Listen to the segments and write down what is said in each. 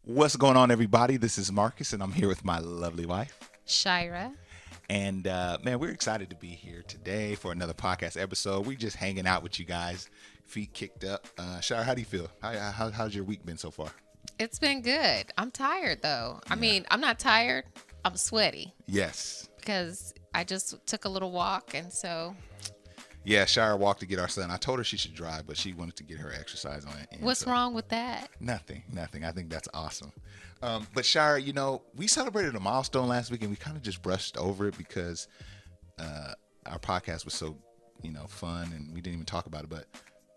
What's going on, everybody? This is Marcus, and I'm here with my lovely wife, Shira. And man, we're excited to be here today for another podcast episode. We're just hanging out with you guys, feet kicked up. Shira, how do you feel? How's your week been so far? It's been good. I'm tired though. I mean, I'm not tired. I'm sweaty Yes. because I just took a little walk, and so Yeah, Shira walked to get our son. I told her she should drive, but she wanted to get her exercise on it. And what's so- wrong with that? Nothing. I think that's awesome. But Shira, we celebrated a milestone last week, and we kind of just brushed over it because our podcast was so, fun, and we didn't even talk about it. But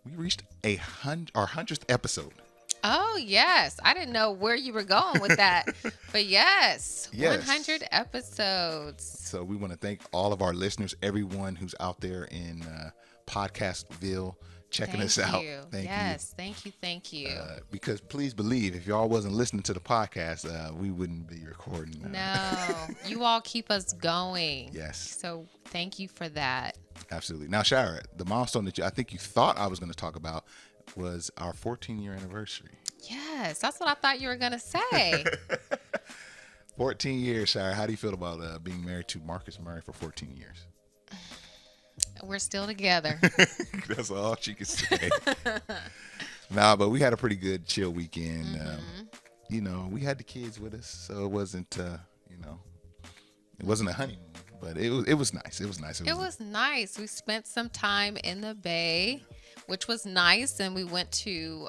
we reached our 100th episode. Oh yes, I didn't know where you were going with that, but yes, Yes. 100 episodes. So we want to thank all of our listeners, everyone who's out there in Podcastville checking us out. You. Thank yes, thank you. you. Because please believe, if y'all wasn't listening to the podcast, we wouldn't be recording. No, you all keep us going. Yes. So thank you for that. Absolutely. Now, Shira, the milestone that I think you thought I was going to talk about was our 14-year anniversary. Yes, that's what I thought you were gonna say. 14 years, Shira. How do you feel about being married to Marcus Murray for 14 years? We're still together. That's all she can say. Nah, but we had a pretty good chill weekend. We had the kids with us, so it wasn't, it wasn't a honeymoon, but it was nice. It was nice. It was nice. We spent some time in the Bay, which was nice, and we went to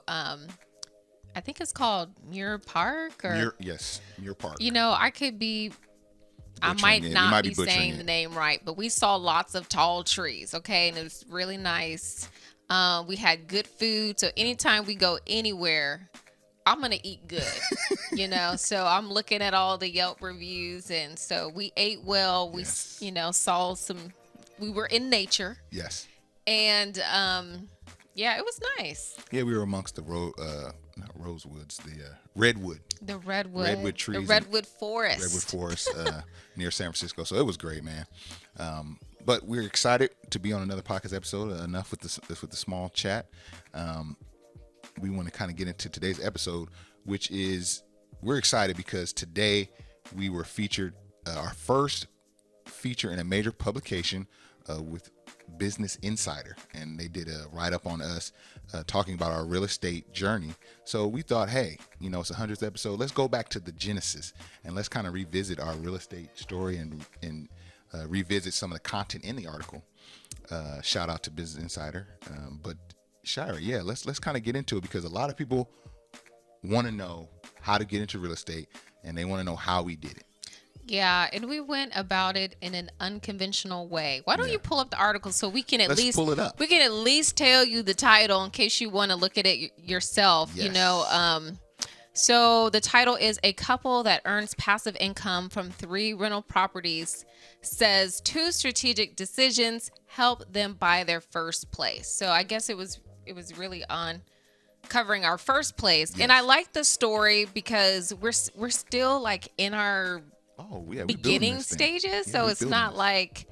I think it's called Muir Park or Muir Park. I might You not might be be butchering saying it. the name right, but we saw lots of tall trees, okay? And it was really nice. We had good food. So anytime we go anywhere, I'm going to eat good, So I'm looking at all the Yelp reviews. And so we ate well. We, Yes. saw we were in nature. Yes. And it was nice. Yeah, we were amongst the not rosewoods, the redwood trees, The redwood forest. redwood forest near San Francisco. So it was great, man. But we're excited to be on another podcast episode. Enough with the small chat. We want to kind of get into today's episode, which is we're excited because today we were featured our first feature in a major publication with Business Insider, and they did a write-up on us talking about our real estate journey. So we thought, hey, it's the 100th episode. Let's go back to the genesis and let's kind of revisit our real estate story and revisit some of the content in the article. Shout out to Business Insider. But Shira, let's kind of get into it because a lot of people want to know how to get into real estate and they want to know how we did it. Yeah, and we went about it in an unconventional way. Why don't you pull up the article so we can Let's pull it up. We can at least tell you the title in case you want to look at it yourself. Yes. So the title is "A Couple That Earns Passive Income from 3 Rental Properties Says 2 Strategic Decisions Help Them Buy Their First Place." So I guess it was really on covering our first place. Yes. And I like the story because we're still like in our beginning stages. So it's not like,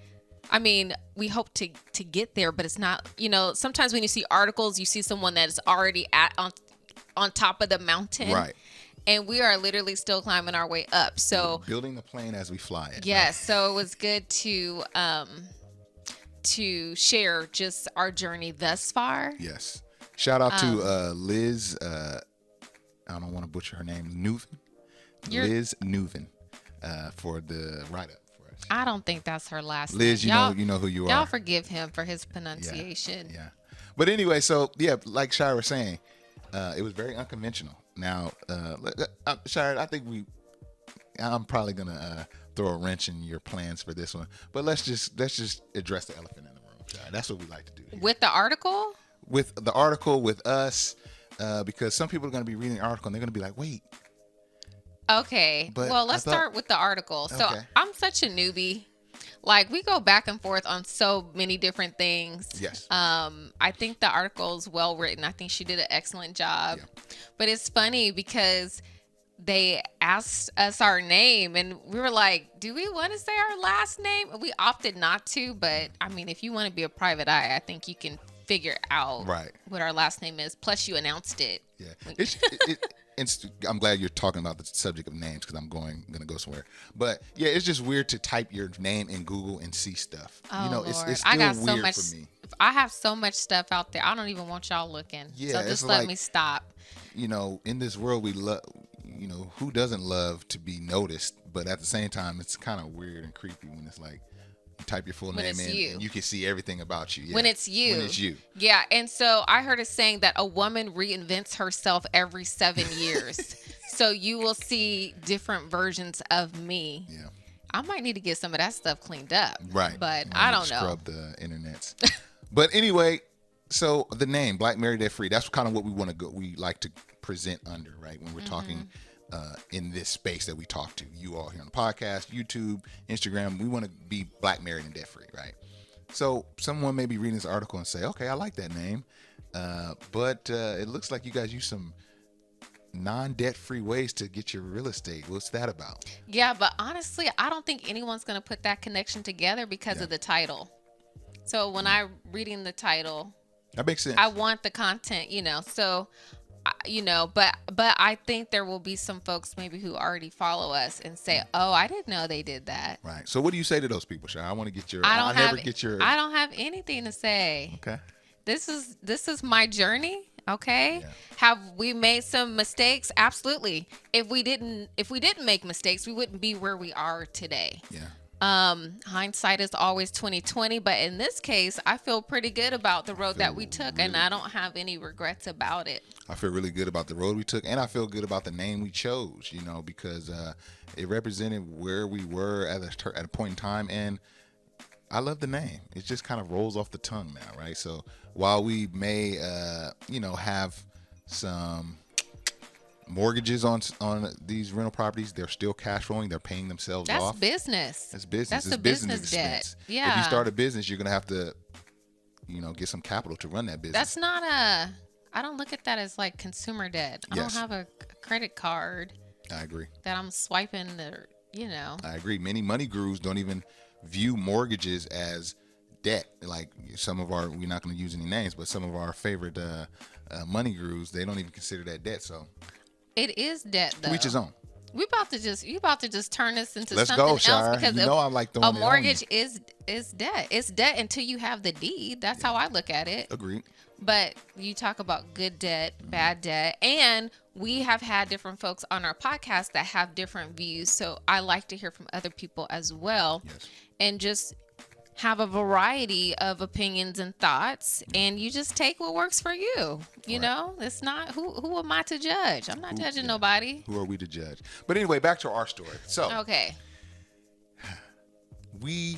we hope to get there, but it's not, sometimes when you see articles, you see someone that is already on top of the mountain. Right. And we are literally still climbing our way up. So building the plane as we fly it. yes. So it was good to share just our journey thus far. Yes. Shout out to Liz. I don't want to butcher her name. Liz Newven. For the write-up for us. I don't think that's her last Liz, name. you know who you are. Y'all forgive him for his pronunciation. Yeah. But anyway, so like Shira was saying, it was very unconventional. Now, Shira, I think I'm probably gonna throw a wrench in your plans for this one. But let's just address the elephant in the room, Shira. That's what we like to do here. With the article? With the article, with us, because some people are gonna be reading the article and they're gonna be like, wait. Okay. But well, let's start with the article. So Okay. I'm such a newbie. Like, we go back and forth on so many different things. Yes. I think the article's well written. I think she did an excellent job. Yeah. But it's funny because they asked us our name, and we were like, do we want to say our last name? We opted not to, but I mean, if you want to be a private eye, I think you can figure out what our last name is. Plus, you announced it. Yeah. I'm glad you're talking about the subject of names because I'm going to go somewhere. But yeah, it's just weird to type your name in Google and see stuff. Oh, Lord. It's still weird so much, for me. I have so much stuff out there. I don't even want y'all looking. Yeah, so just let me stop. In this world we love, who doesn't love to be noticed? But at the same time, it's kind of weird and creepy when it's like, you type your full name in and you can see everything about you. Yeah. When it's you. When it's you. Yeah. And so I heard a saying that a woman reinvents herself every 7 years. So you will see different versions of me. Yeah. I might need to get some of that stuff cleaned up. Right. But I don't know. Scrub the internets. But anyway, so the name Black Married Debt Free, that's kind of what we like to present under, right? When we're talking in this space that we talk to you all here on the podcast, YouTube, Instagram, we want to be Black Married and Debt Free, right? So someone may be reading this article and say, okay, I like that name. But it looks like you guys use some non-debt free ways to get your real estate. What's that about? Yeah, but honestly, I don't think anyone's going to put that connection together because of the title. So when I'm reading the title, that makes sense. I want the content, so, but I think there will be some folks maybe who already follow us and say, oh, I didn't know they did that. Right. So what do you say to those people, Shai? I want to get your, I don't have anything to say. Okay. This is my journey. Okay. Yeah. Have we made some mistakes? Absolutely. If we didn't make mistakes, we wouldn't be where we are today. Yeah. Hindsight is always 20/20, but in this case, I feel pretty good about the road that we took, and I don't have any regrets about it. I feel really good about the road we took, and I feel good about the name we chose, because it represented where we were at a point in time, and I love the name. It just kind of rolls off the tongue now, right? So while we may, have some mortgages on these rental properties, they're still cash flowing. They're paying themselves off. That's business. That's business. That's it's a business debt. Expense. Yeah. If you start a business, you're gonna have to, get some capital to run that business. That's not I don't look at that as like consumer debt. I don't have a credit card. I agree. That I'm swiping I agree. Many money gurus don't even view mortgages as debt. Like some of our, we're not going to use any names, but some of our favorite money gurus, they don't even consider that debt. So it is debt, though. Each his own. You about to just turn this into Let's something go, else Shire. because I'm like throwing a mortgage is debt. It's debt until you have the deed. That's how I look at it. Agreed. But you talk about good debt, bad debt, and we have had different folks on our podcast that have different views. So I like to hear from other people as well, and just have a variety of opinions and thoughts, and you just take what works for you. You know, it's not who am I to judge? I'm not judging nobody. Who are we to judge? But anyway, back to our story. So okay, we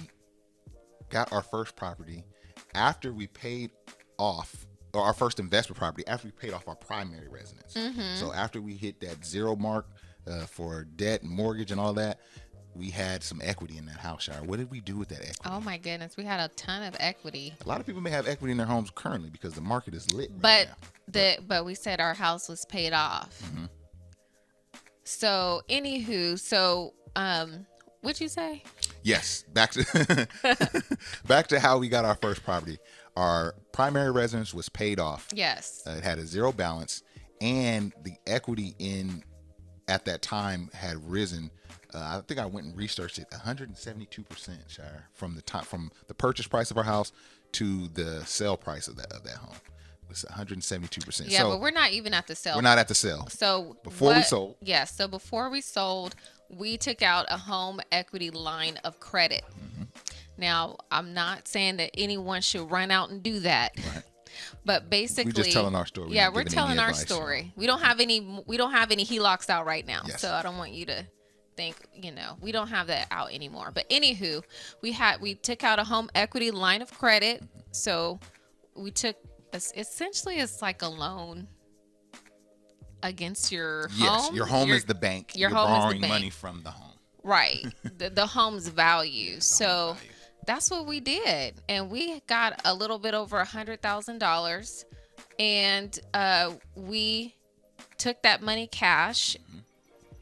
got our first property after we paid off, or our first investment property after we paid off our primary residence. So after we hit that zero mark for debt and mortgage and all that, we had some equity in that house, Shire. What did we do with that equity? Oh my goodness, we had a ton of equity. A lot of people may have equity in their homes currently because the market is lit. But but we said our house was paid off. So anywho, what'd you say? Yes, back to how we got our first property. Our primary residence was paid off. Yes. It had a zero balance, and the equity at that time had risen. I think I went and researched it. 172%, Shire, from the purchase price of our house to the sale price of that home. It's 172%. Yeah, but we're not even at the sale. We're not at the sale. So before we sold. Yes. So before we sold, we took out a home equity line of credit. Now, I'm not saying that anyone should run out and do that. Right. But basically, we're just telling our story. We're telling our story. We don't have any HELOCs out right now. Yes. So I don't want you to think, we don't have that out anymore. But anywho, we took out a home equity line of credit. So we took essentially it's like a loan against your home. Yes, your home is the bank. You're borrowing money from the home. Right. the home's value. So that's what we did. And we got a little bit over $100,000. And we took that money cash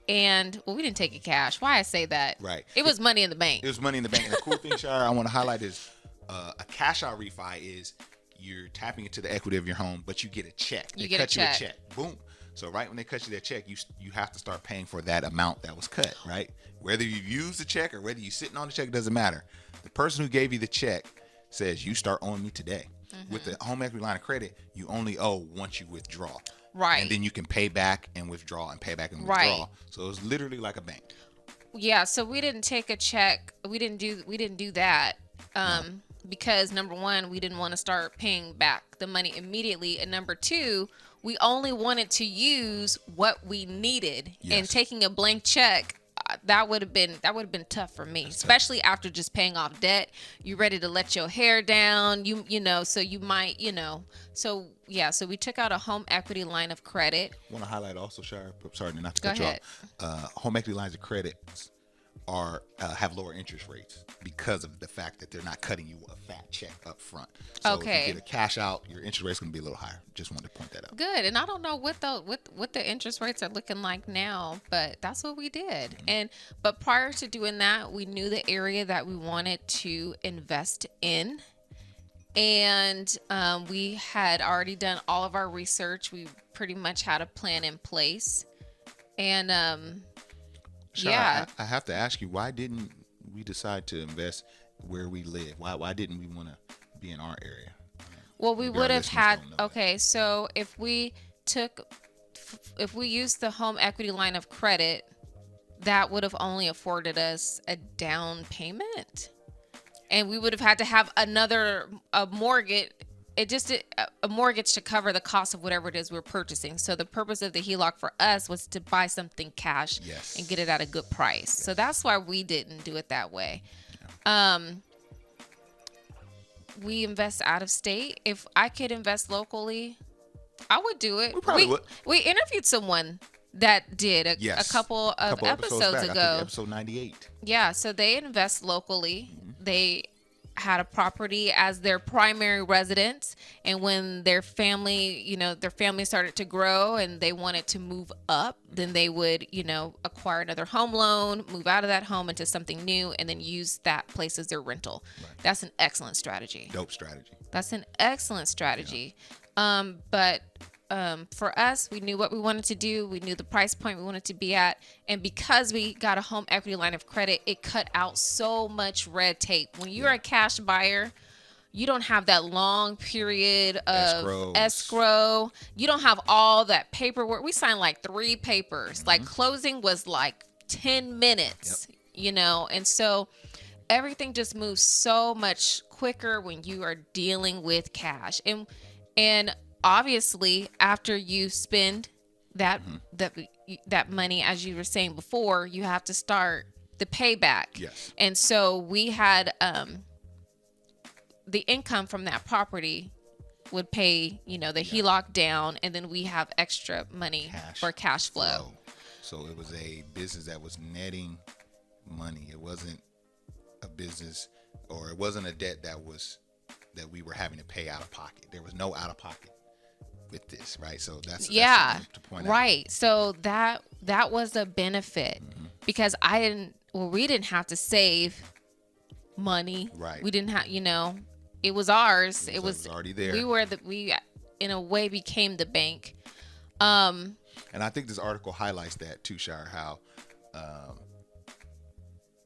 and we didn't take it cash. Why I say that? Right. It was money in the bank. It was money in the bank. And the cool thing, Shara, I want to highlight is a cash out refi is you're tapping into the equity of your home, but you get a check. They cut you a check. Boom. So right when they cut you that check, you have to start paying for that amount that was cut, right? Whether you use the check or whether you're sitting on the check, doesn't matter. The person who gave you the check says you start owing me today. With the home equity line of credit, you only owe once you withdraw. Right. And then you can pay back and withdraw and pay back and withdraw. Right. So it was literally like a bank. Yeah, so we didn't take a check. We didn't do that. Because number one, we didn't want to start paying back the money immediately, and number two, we only wanted to use what we needed. Yes. And taking a blank check, that would have been tough for me. That's especially tough. After just paying off debt. You're ready to let your hair down, you know, so you might, you know. So yeah, so we took out a home equity line of credit. I want to highlight also, Shara, sorry not to cut you off. Home equity lines of credit have lower interest rates because of the fact that they're not cutting you a fat check up front. So if you get a cash out, your interest rate's going to be a little higher. Just wanted to point that out. Good. And I don't know what the interest rates are looking like now, but that's what we did. But prior to doing that, we knew the area that we wanted to invest in. And we had already done all of our research. We pretty much had a plan in place. And Shara, yeah, I have to ask you, why didn't we decide to invest where we live? Why didn't we want to be in our area? Well, we would have had, so if we used the home equity line of credit, that would have only afforded us a down payment. And we would have had to have a mortgage. A mortgage to cover the cost of whatever it is we're purchasing. So the purpose of the HELOC for us was to buy something cash and get it at a good price. Yes. So that's why we didn't do it that way. Yeah. We invest out of state. If I could invest locally, I would do it. We probably would. We interviewed someone that did a couple of episodes ago. I think episode 98. Yeah, so they invest locally. Mm-hmm. They had a property as their primary residence, and when their family started to grow and they wanted to move up, then they would, acquire another home loan, move out of that home into something new, and then use that place as their rental. Right. That's an excellent strategy. Dope strategy. That's an excellent strategy. Yeah. But for us, we knew what we wanted to do. We knew the price point we wanted to be at. And because we got a home equity line of credit, it cut out so much red tape. When you're a cash buyer, you don't have that long period of escrow. You don't have all that paperwork. We signed like 3 papers. Mm-hmm. Like closing was like 10 minutes, and so everything just moves so much quicker when you are dealing with cash. And obviously, after you spend that money, as you were saying before, you have to start the payback. Yes. And so we had the income from that would pay, the HELOC down, and then we have extra money for cash flow. So it was a business that was netting money. It wasn't a business, or it wasn't a debt that we were having to pay out of pocket. There was no out of pocket with this, right? So that's to point out. Right. So that was a benefit, because we didn't have to save money. Right. We didn't have, it was ours. It was already there. We in a way became the bank. And I think this article highlights that too, Shara, how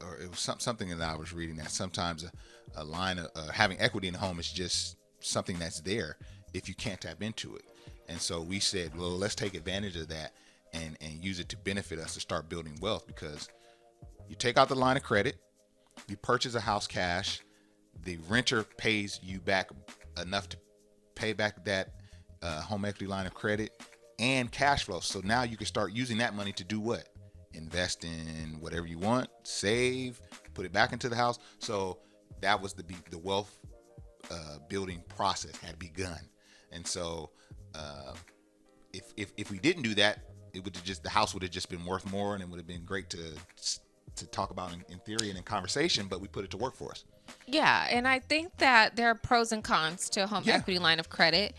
or it was something that I was reading, that sometimes a line of having equity in the home is just something that's there if you can't tap into it. And so we said, well, let's take advantage of that and use it to benefit us to start building wealth, because you take out the line of credit, you purchase a house cash, the renter pays you back enough to pay back that home equity line of credit and cash flow. So now you can start using that money to do what? Invest in whatever you want, save, put it back into the house. So that was the wealth building process had begun. And so if we didn't do that, the house would have just been worth more, and it would have been great to talk about in theory and in conversation, but we put it to work for us. Yeah, and I think that there are pros and cons to a home equity line of credit.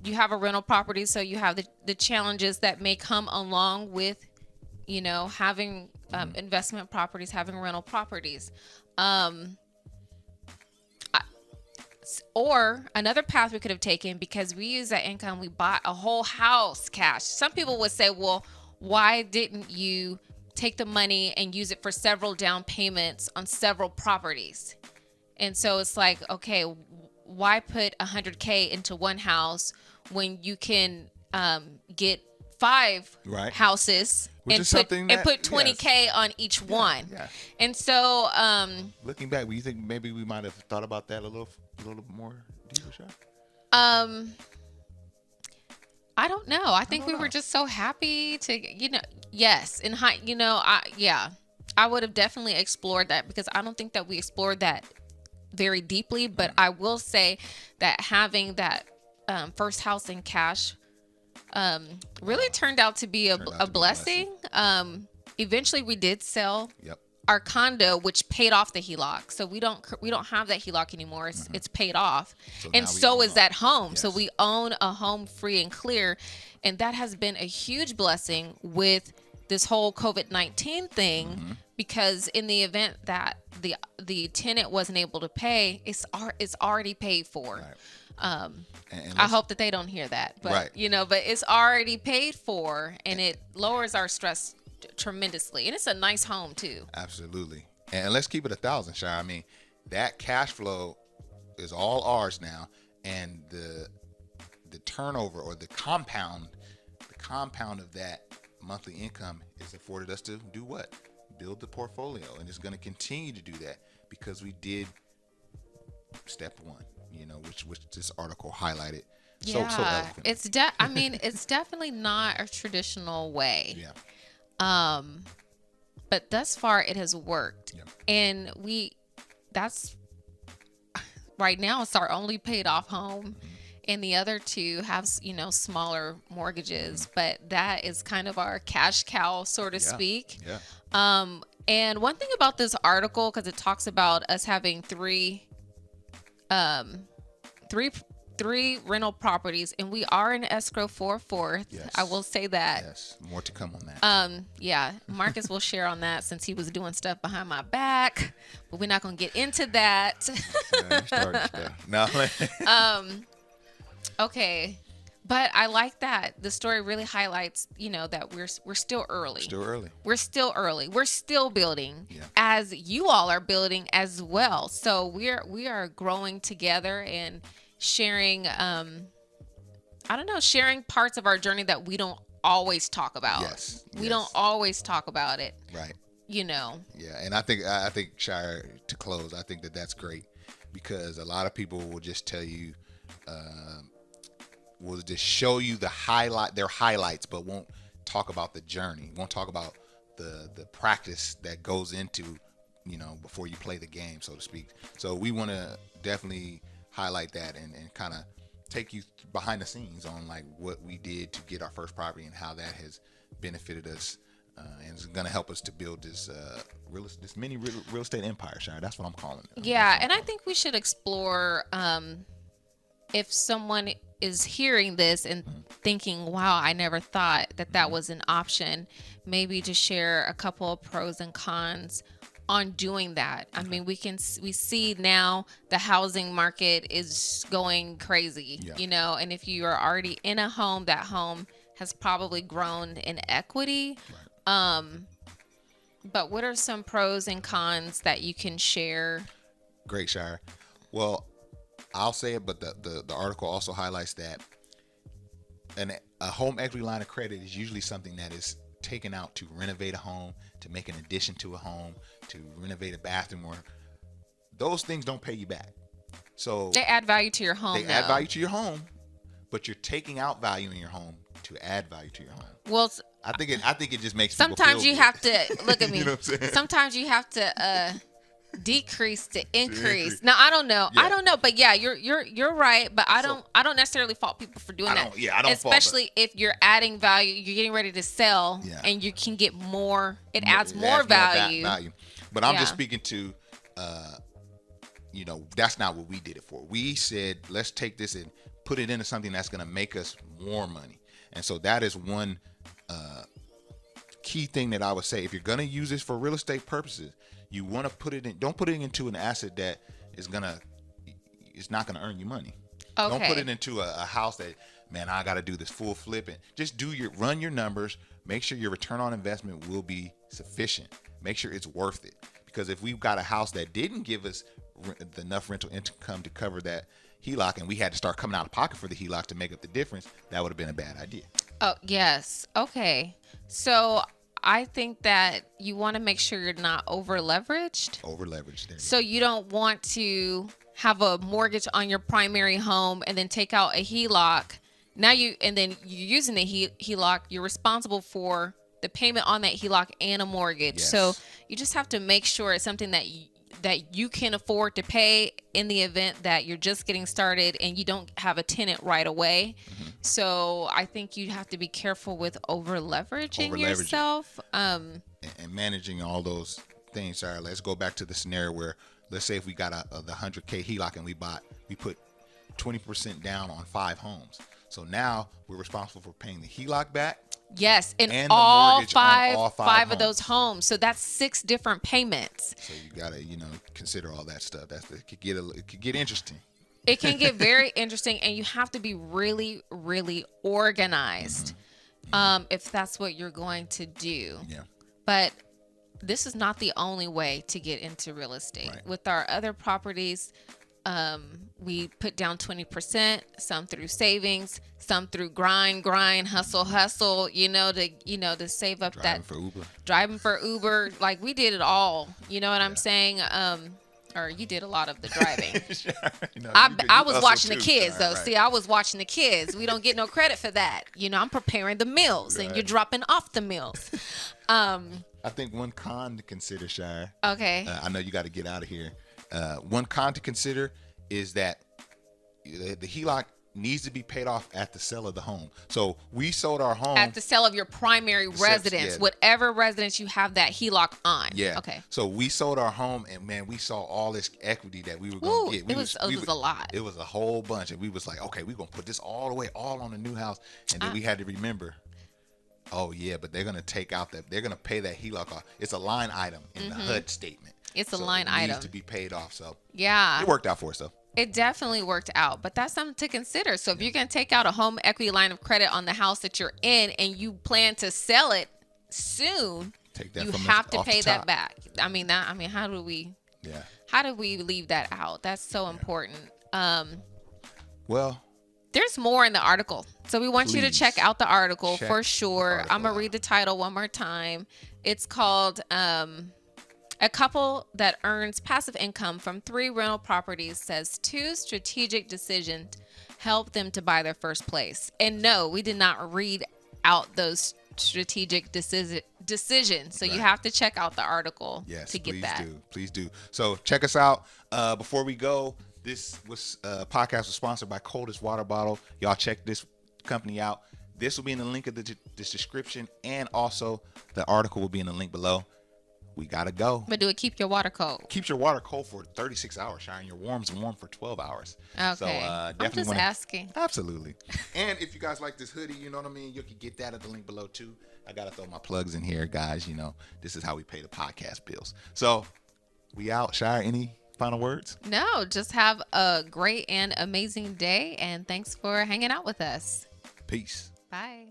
you have a rental property, so you have the challenges that may come along with, having investment properties, having rental properties. Or another path we could have taken, because we use that income, we bought a whole house cash. Some people would say, well, why didn't you take the money and use it for several down payments on several properties? And so it's like, okay, why put $100K into one house when you can get 5 houses and put $20K on each one? Yeah. And so looking back, you think maybe we might have thought about that a little more deeper, Shai? I don't know. I think we were just so happy to, yes, in high, I would have definitely explored that, because I don't think that we explored that very deeply. But I will say that having that first house in cash really turned out to be a blessing. Eventually we did sell our condo, which paid off the HELOC. So we don't have that HELOC anymore. It's paid off. And so is that home. Yes. So we own a home free and clear. And that has been a huge blessing with this whole COVID-19 thing, because in the event that the tenant wasn't able to pay, it's already paid for. Right. I hope that they don't hear that, but but it's already paid for, and it lowers our stress tremendously. And it's a nice home too. Absolutely. And let's keep it 1,000, Shai. I mean, that cash flow is all ours now, and the turnover, or the compound of that monthly income is afforded us to do what? Build the portfolio. And it's going to continue to do that, because we did step 1, which this article highlighted. Yeah, so eloquently. It's definitely not a traditional way. Yeah. But thus far it has worked. Yep. And that's right now, it's our only paid off home. And the other 2 have, smaller mortgages, but that is kind of our cash cow, so to speak. Yeah. And one thing about this article, because it talks about us having three rental properties, and we are in escrow for a 4th. Yes. I will say that. Yes, more to come on that. Yeah, Marcus will share on that, since he was doing stuff behind my back, but we're not going to get into that. No. Okay. But I like that the story really highlights, that we're still early. We're still early. We're still building, as you all are building as well. So we are growing together and sharing, sharing parts of our journey that we don't always talk about. Yes. We don't always talk about it. Right. Yeah. And I think Shai, to close, I think that's great, because a lot of people will just tell you, will just show you their highlights, but won't talk about the journey, won't talk about the practice that goes into, before you play the game, so to speak. So we want to definitely highlight that and kind of take you behind the scenes on like what we did to get our first property and how that has benefited us, and it's going to help us to build this mini real estate empire, Shai. That's what I'm calling it. Yeah, and I think we should explore, if someone is hearing this and thinking, wow, I never thought that was an option, maybe to share a couple of pros and cons on doing that. I mean, we see now the housing market is going crazy, and if you are already in a home, that home has probably grown in equity. Right. But what are some pros and cons that you can share? Great, Shai. Well, I'll say it, but the article also highlights that a home equity line of credit is usually something that is taken out to renovate a home, to make an addition to a home, to renovate a bathroom, or those things don't pay you back. So they add value to your home. Add value to your home, but you're taking out value in your home to add value to your home. Well, I think it just makes sometimes you have to look at me. You know what I'm saying? Sometimes you have to decrease to increase. Now I don't know. But yeah, you're right. But I don't necessarily fault people for doing that. I don't. Especially if you're adding value, you're getting ready to sell, and you can get more. It adds more value. But I'm just speaking to, that's not what we did it for. We said, let's take this and put it into something that's going to make us more money. And so that is one key thing that I would say. If you're going to use this for real estate purposes, you want to put it in. Don't put it into an asset that is not going to earn you money. Okay. Don't put it into a house that, man, I got to do this full flip. And just run your numbers. Make sure your return on investment will be sufficient. Make sure it's worth it. Because if we've got a house that didn't give us enough rental income to cover that HELOC, and we had to start coming out of pocket for the HELOC to make up the difference, that would have been a bad idea. Oh, yes. Okay. So I think that you want to make sure you're not over leveraged. So you don't want to have a mortgage on your primary home and then take out a HELOC. And then you're using the HELOC. You're responsible for the payment on that HELOC and a mortgage. Yes. So you just have to make sure it's something that you can afford to pay in the event that you're just getting started and you don't have a tenant right away. Mm-hmm. So I think you have to be careful with over leveraging yourself. And managing all those things. Sorry, let's go back to the scenario where, let's say if we got the 100K HELOC and we put 20% down on 5 homes. So now we're responsible for paying the HELOC back. Yes, and all five of those homes. So that's 6 different payments. So you gotta, consider all that stuff. It could get interesting. It can get very interesting, and you have to be really, really organized, if that's what you're going to do. Yeah. But this is not the only way to get into real estate. Right. With our other properties, we put down 20%, some through savings, some through grind, hustle, to save up driving for Uber. Like, we did it all. You know what I'm saying? Or you did a lot of the driving. Sure. I was watching the kids, though. Right. See, I was watching the kids. We don't get no credit for that. I'm preparing the meals, and you're dropping off the meals. I think one con to consider, Shire. Okay. I know you got to get out of here. One con to consider is that the HELOC needs to be paid off at the sale of the home. So we sold our home at the sale of your primary residence, whatever residence you have that HELOC on. Yeah. Okay. So we sold our home, and man, we saw all this equity that we were going to get. It was a lot. It was a whole bunch, and we was like, okay, we're going to put this all on the new house, and then we had to remember, oh yeah, but they're going to they're going to pay that HELOC off. It's a line item in the HUD statement. It's a line item. It needs to be paid off. So yeah, it worked out for us though. It definitely worked out, but that's something to consider. So if you're going to take out a home equity line of credit on the house that you're in and you plan to sell it soon, you have to pay that back. How do we leave that out? That's so important. Well, there's more in the article. So we want you to check out the article for sure. I'm going to read the title one more time. It's called A Couple That Earns Passive Income from 3 Rental Properties Says 2 Strategic Decisions Help Them to Buy Their First Place. And no, we did not read out those strategic decisions. So you have to check out the article to get that. Please do. So check us out. Before we go, this podcast was sponsored by Coldest Water Bottle. Y'all check this company out. This will be in the link of this description, and also the article will be in the link below. We gotta go. But do it keep your water cold? Keeps your water cold for 36 hours, Sharon. Your warm for 12 hours. Okay. So definitely I'm just asking. Absolutely. And if you guys like this hoodie, you know what I mean? You can get that at the link below too. I gotta throw my plugs in here, guys. This is how we pay the podcast bills. So we out. Sharon, any final words? No, just have a great and amazing day. And thanks for hanging out with us. Peace. Bye.